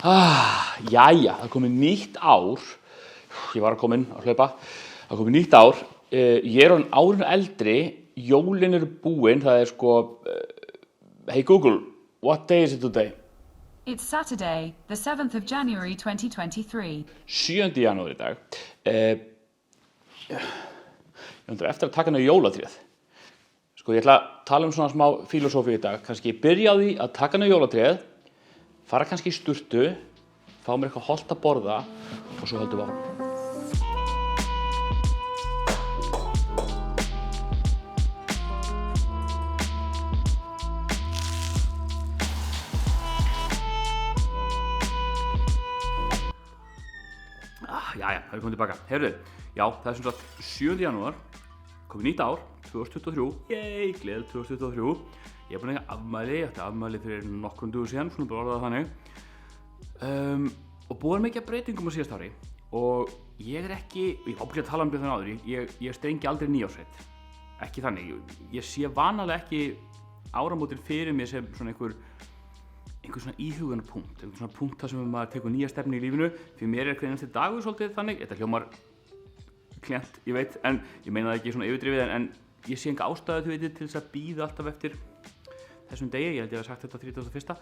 Jæja, það er komið nýtt ár. Ég var komin að hlaupa. Það er komið nýtt ár. Ég er orðinn árinu eldri. Jólin eru búin. Það er sko... Hey Google, what day is it today? It's Saturday, the 7th of January 2023. 7. janúar í dag. Ég undrar eftir að taka niður jólatréð. Sko, ég ætla að tala um svona smá filosófi í dag. Kannski byrja á því að taka niður jólatréð, fara kannski í sturtu, fá mér eitthvað hollt að borða og svo höldum við á. Jæja, það er komið tilbaka. Heyrðu, já, það er sem sagt 7. janúar, komið nýtt ár, 2023. Yey, gleðilegt 2023. Ég er búinn að eiga afmæli, ég átti afmæli fyrir nokkrum dögum síðan, svona bara orðað þannig. Og búið mikið breytingum á síðasta ári. Og ég er ekki, ég ábyggilega að tala um þetta áður, ég strengi aldrei nýársheit. Ekki þannig, ég sé vanalega ekki áramótin fyrir mér sem svona einhver svona íhugunarpunkt, einhver svona punkt þar sem maður tekur nýja stefnu í lífinu. Fyrir mér er hvernig einasti dagur svolítið þannig, þetta hljómar klent, ég veit, en ég meina það ekki svona yfirdrifið, en ég sé enga ástæðu til þess að bíða alltaf eftir þessum degi, ég held ég hafi sagt þetta 31.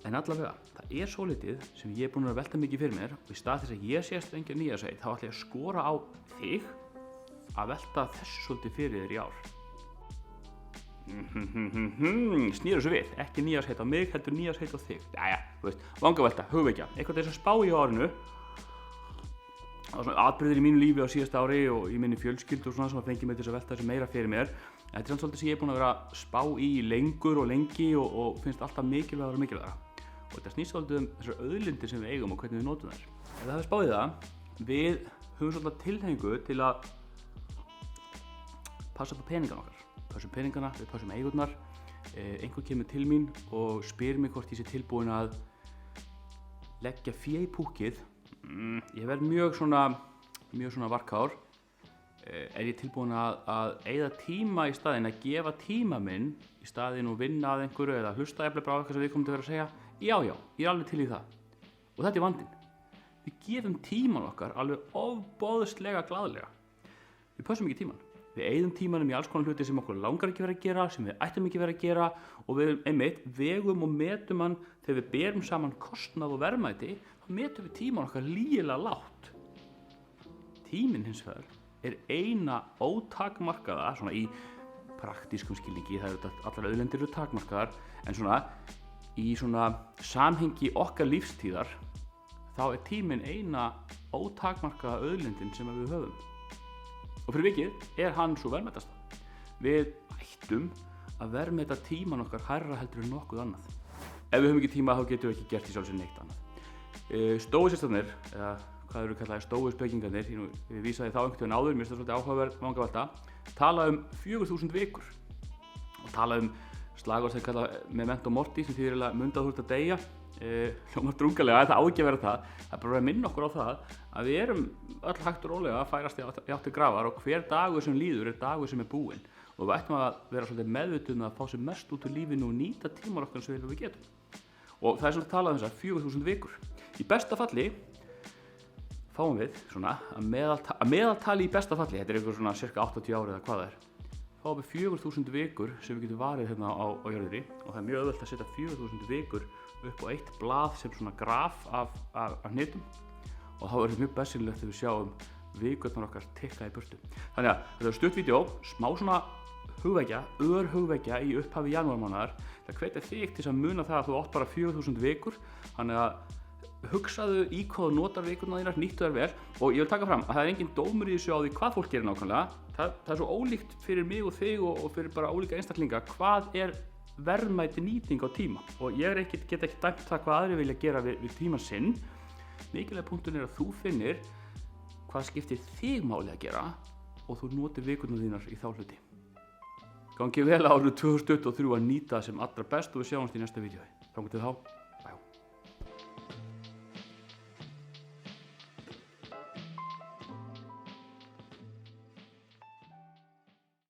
En allavega, það er svolítið sem ég er búinn að velta mikið fyrir mér og í stað þess að ég sé að strengja nýjársheit, þá ætla ég að skora á þig að velta þessu svolítið fyrir þér í ár. Snýru þessu við, ekki nýjársheit á mig, heldur nýjársheit á þig. Jæja, þú veist, vangavelta, hugvekja, eitthvað þess að spá í árinu. Það var svona atburðir í mínu lífi á síðasta ári og í minni fjölskyldu og svona sem að fengi mig til þess að velta þessu meira fyrir mér. Þetta er samt svolítið sem ég er búinn að vera að spá í lengur og lengi og finnst alltaf mikilvægara og mikilvægara. Og þetta snýst svolítið þessar auðlindir sem við eigum og hvernig við notum þær. Ef það hefur spáð í það, við höfum svolítið tilhneigingu til að passa upp á peningana okkar. Passum peningana, við passum eigurnar. Einhver kemur til mín og spyr mig hvort ég sé tilbúinn að leggja fé í púkkið. Ég verð mjög svona varkár. Er ég tilbúinn að eyða tíma í staðinn, að gefa tíma minn í staðinn og vinna að einhverju eða hlusta eftir bara á eitthvað sem við komum til að vera að segja? Já, ég er alveg til í það. Og þetta er vandinn. Við gefum tíman okkar alveg ofboðslega glaðlega. Við passum ekki tíman. Við eyðum tímanum í alls konar hluti sem okkur langar ekki vera að gera, sem við ættum ekki vera að gera og við einmitt vegum og metum hann þegar við berum saman kostnað og verðmæti, þá metum við tíman okkar lygilega lágt. Tíminn hins vegar er eina ótakmarkaða, svona í praktískum skilningi, það eru allar auðlindir eru takmarkaðar, en svona í svona samhengi okkar lífstíðar, þá er tíminn eina ótakmarkaða auðlindin sem við höfum. Og fyrir vikið er hann svo verðmætasta. Við ættum að verðmæta tíman okkar hærra heldur en nokkuð annað. Ef við höfum ekki tíma þá getum við ekki gert í sjálfsög neitt annað. Stóisistarnir, eða hvað eru kallaðir stóispekingarnir, ég vísaði þá einhvern veginn áður, mér finnst það svolítið áhugaverð vangavelta, tala um 4000 vikur og tala um slagorð sem kalla memento mori sem þýðir að munda þú ert að deyja. Hljómar drungalega, það á ekki að vera það. Það er bara að minna okkur á það að við erum öll hægt og rólega að færast í átt til grafar og hver dagur sem líður er dagur sem er búinn og við ættum að vera svolítið meðvituð að fá sem mest út úr lífinu og nýta tíman okkar sem við getum. Og það er svolítið talað um þessar 4000 vikur. Í besta falli fáum við svona að meðaltali í besta falli, þetta er einhver svona cirka 80 ári eða hvað það er, fáum við 4000 vikur sem við getum varið hérna á jörðinni og það er mjög auðvelt að setja 4000 vikur upp á eitt blað sem svona graf af hnitum og þá er þetta mjög bersýnilegt þegar við sjáum vikurnar okkar tikka í burtu. Þannig að þetta er stutt vídeó, smá svona hugvekja í upphafi janúarmánaðar. Það hvetur þig til að muna það að þú átt bara 4000 vikur, þannig að hugsaðu í hvað þú notar vikurnar þínar, nýttu þær vel og ég vil taka fram að það er engin dómur í þessu á því hvað fólk gerir nákvæmlega. Það er svo ólíkt fyrir mig og þig og fyrir bara ólíka einstaklinga hvað er verðmæti nýting á tíma og ég get ekki dæmt það hvað aðrir vilja gera við tíman sinn. Mikilvæg punkturinn er að þú finnir hvað skiptir þig máli að gera og þú notir vikurnar þínar í þá hluti. Gangi vel á árinu 2023 að nýta sem allra best og við sjáumst í næsta vídeói. Þangað til þá.